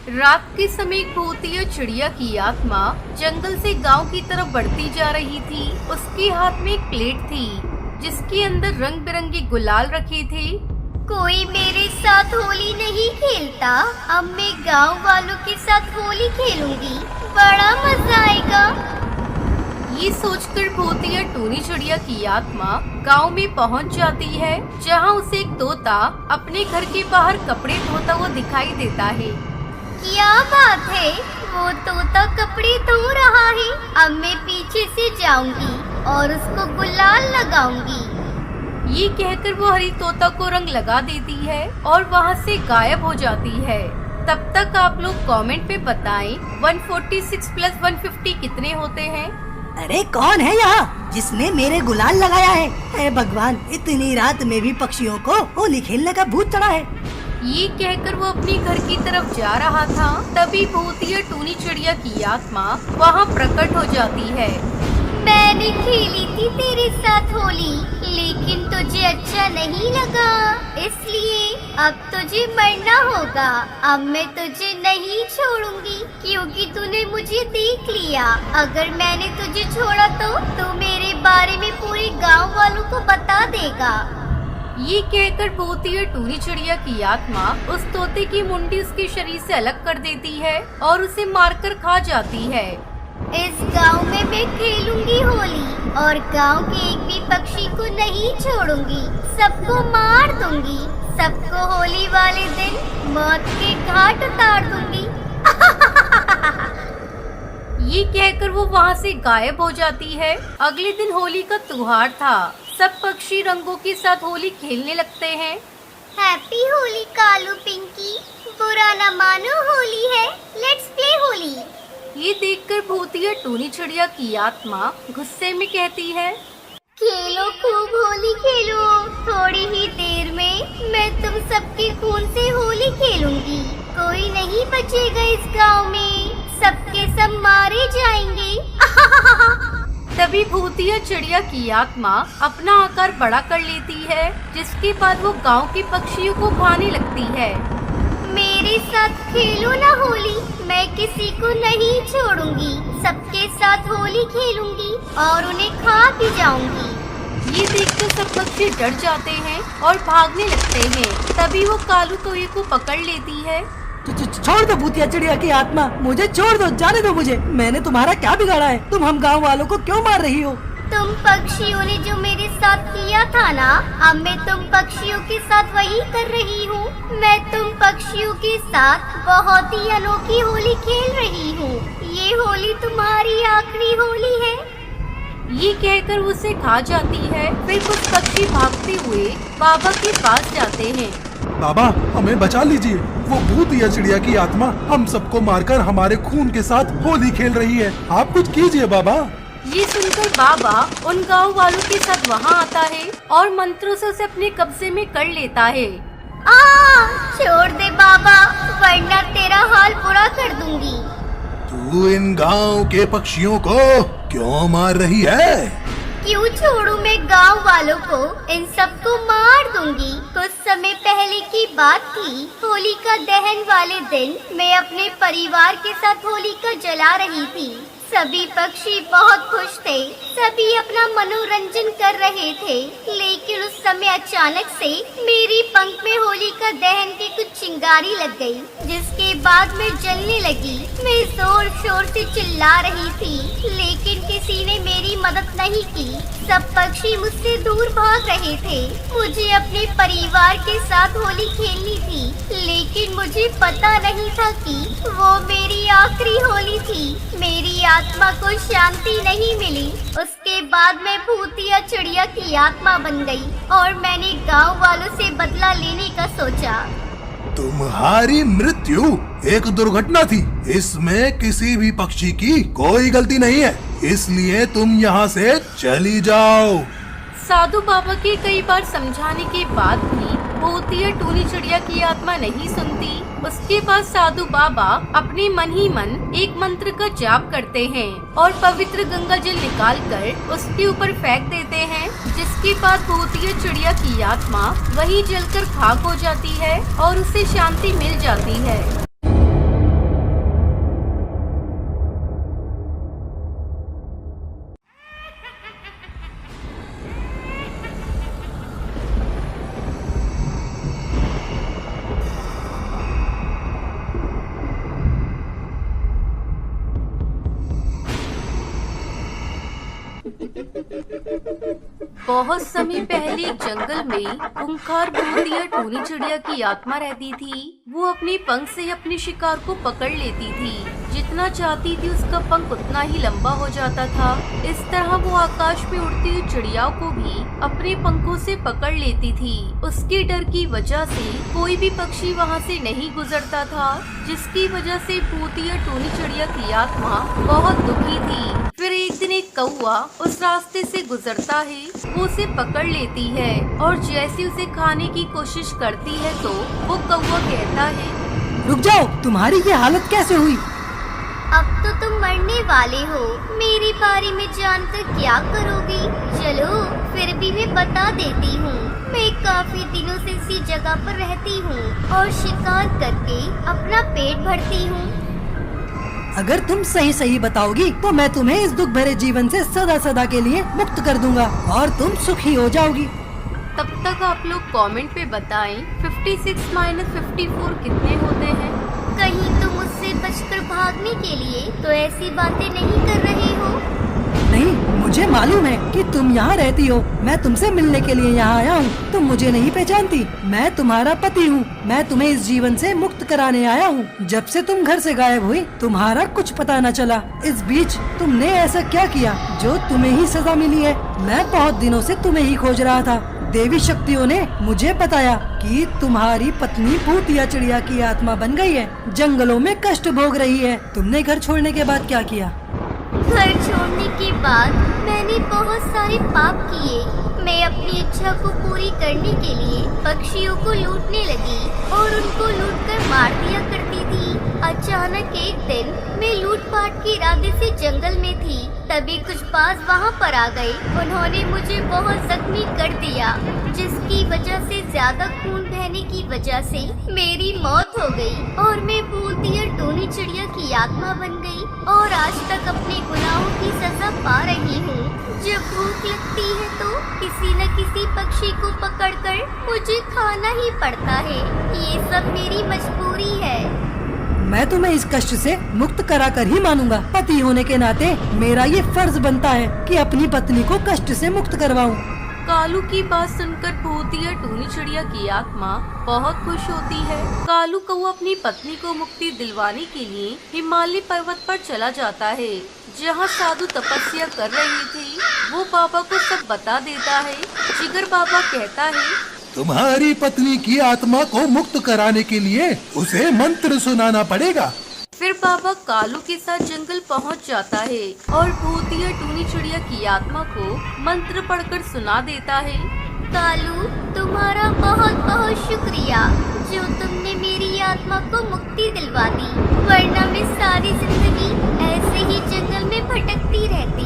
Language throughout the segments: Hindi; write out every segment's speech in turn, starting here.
रात के समय एक भूतिया चिड़िया की आत्मा जंगल से गांव की तरफ बढ़ती जा रही थी। उसके हाथ में एक प्लेट थी जिसके अंदर रंग बिरंगे गुलाल रखे थे। कोई मेरे साथ होली नहीं खेलता, अब मैं गांव वालों के साथ होली खेलूंगी, बड़ा मजा आएगा। ये सोचकर भूतिया टूनी चिड़िया की आत्मा गांव में पहुंच जाती है, जहां उसे एक तोता अपने घर के बाहर कपड़े धोता हुआ दिखाई देता है। क्या बात है, वो तोता कपड़े धो रहा है। अब मैं पीछे से जाऊंगी और उसको गुलाल लगाऊंगी। ये कहकर वो हरी तोता को रंग लगा देती है और वहाँ से गायब हो जाती है। तब तक आप लोग कमेंट पे बताएं 146 + 150 कितने होते हैं। अरे कौन है यहाँ जिसने मेरे गुलाल लगाया है? हे भगवान, इतनी रात में भी पक्षियों को होली खेलने का भूत चढ़ा है। ये कहकर वो अपने घर की तरफ जा रहा था, तभी भूतिया टूनी चिड़िया की आत्मा वहाँ प्रकट हो जाती है। मैंने खेली थी तेरे साथ होली, लेकिन तुझे अच्छा नहीं लगा, इसलिए अब तुझे मरना होगा। अब मैं तुझे नहीं छोड़ूंगी क्योंकि तूने मुझे देख लिया। अगर मैंने तुझे छोड़ा तो मेरे बारे में पूरे गांव वालों को बता देगा। ये कहकर भूतिया टूनी चिड़िया की आत्मा उस तोते की मुंडी उसके शरीर से अलग कर देती है और उसे मारकर खा जाती है। इस गांव में मैं खेलूंगी होली और गांव के एक भी पक्षी को नहीं छोड़ूंगी, सबको मार दूंगी, सबको होली वाले दिन मौत के घाट उतार दूंगी। ये कहकर वो वहाँ से गायब हो जाती है। अगले दिन होली का त्योहार था। सब पक्षी रंगों के साथ होली खेलने लगते हैं। हैप्पी होली कालू पिंकी, बुरा न मानो होली है, लेट्स प्ले होली। ये देखकर भूतिया टूनी चिड़िया की आत्मा गुस्से में कहती है, खेलो खूब होली खेलो, थोड़ी ही देर में मैं तुम सबके खून से होली खेलूंगी। कोई नहीं बचेगा इस गांव में, सबके सब मारे जाएंगे। तभी भूतिया चिड़िया की आत्मा अपना आकार बड़ा कर लेती है, जिसके बाद वो गांव के पक्षियों को खाने लगती है। मेरे साथ खेलो ना होली, मैं किसी को नहीं छोड़ूंगी, सबके साथ होली खेलूंगी और उन्हें खा भी जाऊंगी। ये देखकर सब पक्षी डर जाते हैं और भागने लगते हैं। तभी वो कालू तोये को पकड़ लेती है। छोड़ दो भूतिया चिड़िया की आत्मा, मुझे छोड़ दो, जाने दो मुझे। मैंने तुम्हारा क्या बिगाड़ा है? तुम हम गांव वालों को क्यों मार रही हो? तुम पक्षियों ने जो मेरे साथ किया था ना, अब मैं तुम पक्षियों के साथ वही कर रही हूँ। मैं तुम पक्षियों के साथ बहुत ही अनोखी होली खेल रही हूँ। ये होली तुम्हारी आखिरी होली है। ये कहकर उसे खा जाती है। फिर कुछ पक्षी भागते हुए बाबा के पास जाते हैं। बाबा, हमें बचा लीजिए, वो भूतिया चिड़िया की आत्मा हम सबको मारकर हमारे खून के साथ होली खेल रही है, आप कुछ कीजिए बाबा। ये सुनकर बाबा उन गांव वालों के साथ वहाँ आता है और मंत्रों से उसे अपने कब्जे में कर लेता है। छोड़ दे बाबा, वरना तेरा हाल बुरा कर दूंगी। तू इन गांव के पक्षियों को क्यों मार रही है? क्यों छोड़ूं मैं गांव वालों को, इन सबको मार दूंगी। कुछ समय पहले की बात थी, होलिका दहन वाले दिन मैं अपने परिवार के साथ होलिका जला रही थी। सभी पक्षी बहुत खुश थे, सभी अपना मनोरंजन कर रहे थे, लेकिन उस समय अचानक से मेरी पंख में होलिका दहन की कुछ चिंगारी लग गई, जिसके बाद मैं जलने लगी। मैं जोर शोर से चिल्ला रही थी, लेकिन किसी ने मेरी मदद नहीं की। सब पक्षी मुझसे दूर भाग रहे थे। मुझे अपने परिवार के साथ होली खेलनी थी, लेकिन मुझे पता नहीं था कि वो मेरी आखिरी होली थी। मेरी आत्मा को शांति नहीं मिली। उसके बाद मैं भूतिया चिड़िया की आत्मा बन गई और मैंने गांव वालों से बदला लेने का सोचा। तुम्हारी मृत्यु एक दुर्घटना थी, इसमें किसी भी पक्षी की कोई गलती नहीं है, इसलिए तुम यहाँ से चली जाओ। साधु बाबा के कई बार समझाने के बाद भी भूतिया टूनी चिड़िया की आत्मा नहीं सुनती। उसके बाद साधु बाबा अपने मन ही मन एक मंत्र का जाप करते हैं और पवित्र गंगा जल निकालकर उसके ऊपर फेंक देते हैं, जिसके बाद भूतिया चिड़िया की आत्मा वहीं जलकर खाक हो जाती है और उसे शांति मिल जाती है। बहुत समय पहले जंगल में खूंखार भूतिया टूनी चिड़िया की आत्मा रहती थी। वो अपने पंख से अपने शिकार को पकड़ लेती थी। जितना चाहती थी उसका पंख उतना ही लंबा हो जाता था। इस तरह वो आकाश में उड़ती हुई चिड़ियाओं को भी अपने पंखों से पकड़ लेती थी। उसके डर की वजह से कोई भी पक्षी वहाँ से नहीं गुजरता था, जिसकी वजह से भूतिया टूनी चिड़िया की आत्मा बहुत दुखी थी। फिर एक दिन एक कौवा उस रास्ते से गुजरता है। वो उसे पकड़ लेती है और जैसे उसे खाने की कोशिश करती है तो वो कौवा कहता है, रुक जाओ, तुम्हारी ये हालत कैसे हुई? अब तो तुम मरने वाले हो। मेरे बारे में जानकर क्या करोगे? चलो फिर भी मैं बता देती हूँ। मैं काफी दिनों से इसी जगह पर रहती हूँ और शिकार करके अपना पेट भरती हूँ। अगर तुम सही सही बताओगी तो मैं तुम्हें इस दुख भरे जीवन से सदा सदा के लिए मुक्त कर दूंगा और तुम सुखी हो जाओगी। तब तक आप लोग कमेंट पे बताएं 56 - 54 कितने होते हैं। कहीं तुम मुझसे बचकर भागने के लिए तो ऐसी बातें नहीं कर रहे हो? नहीं, मुझे मालूम है कि तुम यहाँ रहती हो। मैं तुमसे मिलने के लिए यहाँ आया हूँ। तुम मुझे नहीं पहचानती। मैं तुम्हारा पति हूँ। मैं तुम्हें इस जीवन से मुक्त कराने आया हूँ। जब से तुम घर से गायब हुई तुम्हारा कुछ पता न चला। इस बीच तुमने ऐसा क्या किया जो तुम्हें ही सजा मिली है? मैं बहुत दिनों से तुम्हें ही खोज रहा था। देवी शक्तियों ने मुझे बताया कि तुम्हारी पत्नी भूतिया चिड़िया की आत्मा बन गई है, जंगलों में कष्ट भोग रही है। तुमने घर छोड़ने के बाद क्या किया? घर छोड़ने के बाद मैंने बहुत सारे पाप किए। मैं अपनी इच्छा को पूरी करने के लिए पक्षियों को लूटने लगी और उनको लूटकर मार दिया करती थी। अचानक एक दिन मैं लूटपाट के इरादे से जंगल में थी, तभी कुछ बाज वहाँ पर आ गए। उन्होंने मुझे बहुत जख्मी कर दिया, जिसकी वजह से ज्यादा खून बहने की वजह से मेरी मौत हो गई और मैं भूतिया टूनी चिड़िया की आत्मा बन गई और आज तक अपने गुनाहों की सजा पा रही हूँ। जब भूख लगती है तो किसी न किसी पक्षी को पकड़कर मुझे खाना ही पड़ता है। ये सब मेरी मजबूरी है। मैं तुम्हें इस कष्ट से मुक्त करा कर ही मानूंगा। पति होने के नाते मेरा ये फर्ज बनता है कि अपनी पत्नी को कष्ट से मुक्त करवाऊं। कालू की बात सुनकर भूतिया टूनी चिड़िया की आत्मा बहुत खुश होती है। कालू कौवा अपनी पत्नी को मुक्ति दिलवाने के लिए हिमालय पर्वत पर चला जाता है, जहाँ साधु तपस्या कर रही थी। वो बाबा को सब बता देता है। जिगर बाबा कहता है, तुम्हारी पत्नी की आत्मा को मुक्त कराने के लिए उसे मंत्र सुनाना पड़ेगा। फिर बाबा कालू के साथ जंगल पहुंच जाता है और भूतिया टूनी चिड़िया की आत्मा को मंत्र पढ़कर सुना देता है। कालू, तुम्हारा बहुत बहुत शुक्रिया जो तुमने मेरी आत्मा को मुक्ति दिलवा दी, वरना मैं सारी जिंदगी ऐसे ही जंगल में भटकती रहती।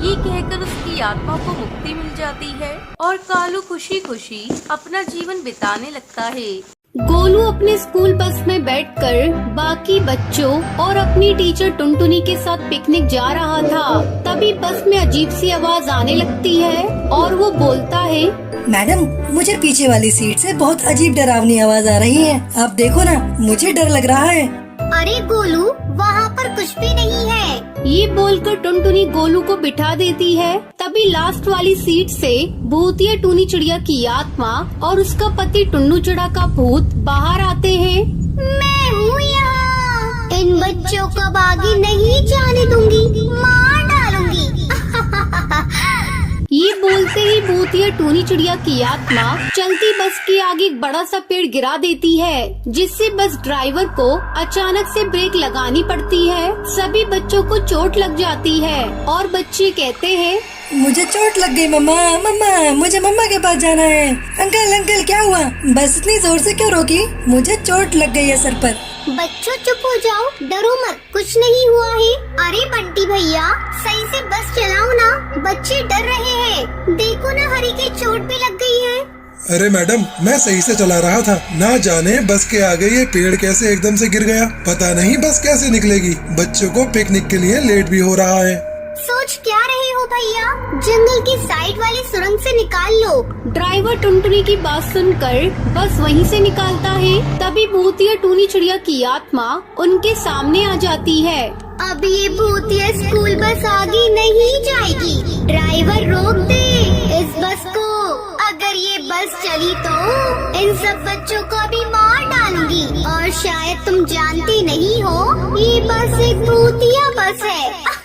ये कहकर उसकी आत्मा को मुक्ति मिल जाती है और कालू खुशी खुशी अपना जीवन बिताने लगता है। गोलू अपने स्कूल बस में बैठकर बाकी बच्चों और अपनी टीचर टुनटुनी के साथ पिकनिक जा रहा था। तभी बस में अजीब सी आवाज आने लगती है और वो बोलता है, मैडम, मुझे पीछे वाली सीट से बहुत अजीब डरावनी आवाज आ रही है। आप देखो ना, मुझे डर लग रहा है। अरे गोलू, वहाँ पर कुछ भी नहीं है। ये बोलकर टुनटुनी गोलू को बिठा देती है। तभी लास्ट वाली सीट से भूतिया टूनी चिड़िया की आत्मा और उसका पति टुन्नू चिड़ा का भूत बाहर आते हैं। मैं हूँ यहाँ। इन बच्चों को आगे नहीं जाने दूंगी, मार डालूंगी। ये बोलते ही भूतिया टूनी चिड़िया की आत्मा चलती बस के आगे एक बड़ा सा पेड़ गिरा देती है, जिससे बस ड्राइवर को अचानक से ब्रेक लगानी पड़ती है। सभी बच्चों को चोट लग जाती है और बच्चे कहते हैं, मुझे चोट लग गई मम्मा। मम्मा, मुझे मम्मा के पास जाना है। अंकल अंकल, क्या हुआ? बस इतनी जोर से क्यों रोकी? मुझे चोट लग गई है सर पर। बच्चों चुप हो जाओ, डरो मत, कुछ नहीं हुआ है। अरे बंटी भैया, सही से बस चलाओ ना, बच्चे डर रहे हैं। देखो ना, हरी की चोट भी लग गई है। अरे मैडम, मैं सही से चला रहा था, ना जाने बस के आगे ये पेड़ कैसे एकदम से गिर गया। पता नहीं बस कैसे निकलेगी। बच्चों को पिकनिक के लिए लेट भी हो रहा है। सोच क्या रहे हो भैया? जंगल की साइड वाली सुरंग से निकाल लो। ड्राइवर टुनटुनी की बात सुनकर बस वहीं से निकालता है। तभी भूतिया टूनी चिड़िया की आत्मा उनके सामने आ जाती है। अब ये भूतिया स्कूल बस आगे नहीं जाएगी। ड्राइवर रोक दे इस बस को। अगर ये बस चली तो इन सब बच्चों को भी मार डालूंगी। और शायद तुम जानती नहीं हो, ये बस एक भूतिया बस है।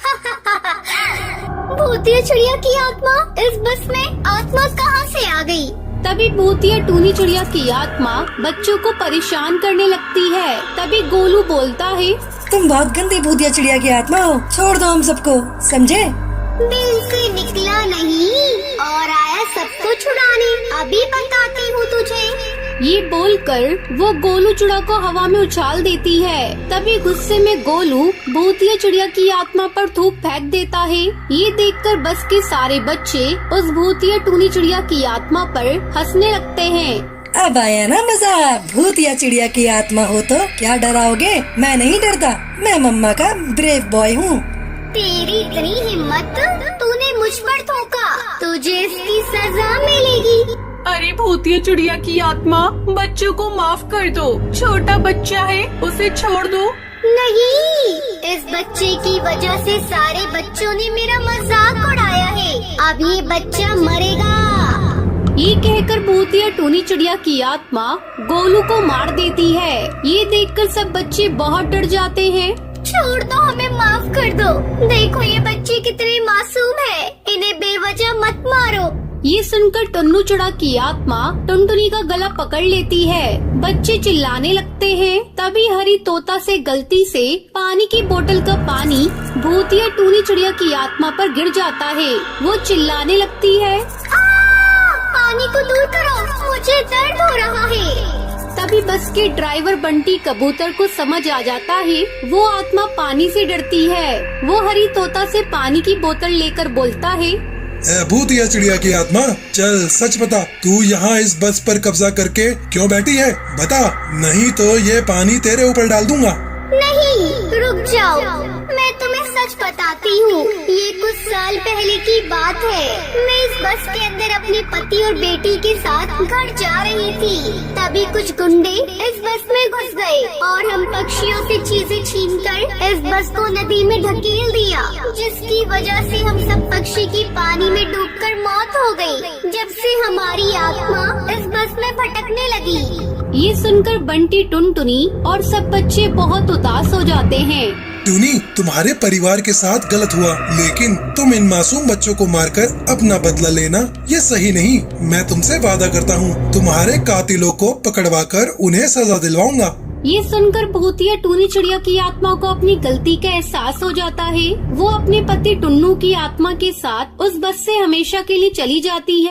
भूतिया चिड़िया की आत्मा इस बस में आत्मा कहाँ से आ गई? तभी भूतिया टूनी चिड़िया की आत्मा बच्चों को परेशान करने लगती है। तभी गोलू बोलता है, तुम बहुत गंदी भूतिया चिड़िया की आत्मा हो, छोड़ दो हम सबको, समझे? दिल से निकला नहीं और आया सबको छुड़ाने। अभी बताती हूँ तुझे। ये बोलकर वो गोलू चिड़ा को हवा में उछाल देती है। तभी गुस्से में गोलू भूतिया चिड़िया की आत्मा पर थूक फेंक देता है। ये देखकर बस के सारे बच्चे उस भूतिया टूनी चिड़िया की आत्मा पर हंसने लगते हैं। अब आया ना मजा, भूतिया चिड़िया की आत्मा हो तो क्या डराओगे? मैं नहीं डरता, मैं मम्मा का ब्रेव बॉय हूँ। तेरी इतनी हिम्मत, तूने मुझ पर थूका, तुझे इसकी सजा मिलेगी। अरे भूतिया चिड़िया की आत्मा, बच्चों को माफ कर दो, छोटा बच्चा है, उसे छोड़ दो। नहीं, इस बच्चे की वजह से सारे बच्चों ने मेरा मजाक उड़ाया है। अब ये बच्चा मरेगा। ये कहकर भूतिया टूनी चिड़िया की आत्मा गोलू को मार देती है। ये देखकर सब बच्चे बहुत डर जाते हैं। छोड़ दो, हमें माफ कर दो। देखो ये बच्चे कितने मासूम है, इन्हें बेवजह मत मारो। ये सुनकर टुन्नू चिड़ा की आत्मा टुनटुनी का गला पकड़ लेती है। बच्चे चिल्लाने लगते हैं। तभी हरी तोता से गलती से पानी की बोतल का पानी भूतिया टूनी चिड़िया की आत्मा पर गिर जाता है। वो चिल्लाने लगती है, पानी को दूर करो, मुझे दर्द हो रहा है। तभी बस के ड्राइवर बंटी कबूतर को समझ आ जाता है वो आत्मा पानी से डरती है। वो हरी तोता से पानी की बोतल लेकर बोलता है, ए भूतिया चिड़िया की आत्मा, चल सच बता, तू यहाँ इस बस पर कब्जा करके क्यों बैठी है? बता, नहीं तो ये पानी तेरे ऊपर डाल दूंगा। नहीं, रुक जाओ, मैं तुम्हें सच बताती हूँ। ये कुछ साल पहले की बात है। मैं इस बस के अंदर अपने पति और बेटी के साथ घर जा रही थी। तभी कुछ गुंडे इस बस में घुस गए और हम पक्षियों से चीजें छीनकर इस बस को नदी में ढकेल दिया, जिसकी वजह से हम सब पक्षी की पानी में डूबकर मौत हो गई। जब से हमारी आत्मा इस बस में भटकने लगी। ये सुनकर बंटी, टुनटुनी और सब बच्चे बहुत उदास हो जाते हैं। टूनी, तुम्हारे परिवार के साथ गलत हुआ, लेकिन तुम इन मासूम बच्चों को मारकर अपना बदला लेना ये सही नहीं। मैं तुमसे वादा करता हूँ, तुम्हारे कातिलों को पकड़वाकर उन्हें सजा दिलवाऊंगा। ये सुनकर भूतिया टूनी चिड़िया की आत्मा को अपनी गलती का एहसास हो जाता है। वो अपने पति टुन्नू की आत्मा के साथ उस बस से हमेशा के लिए चली जाती है।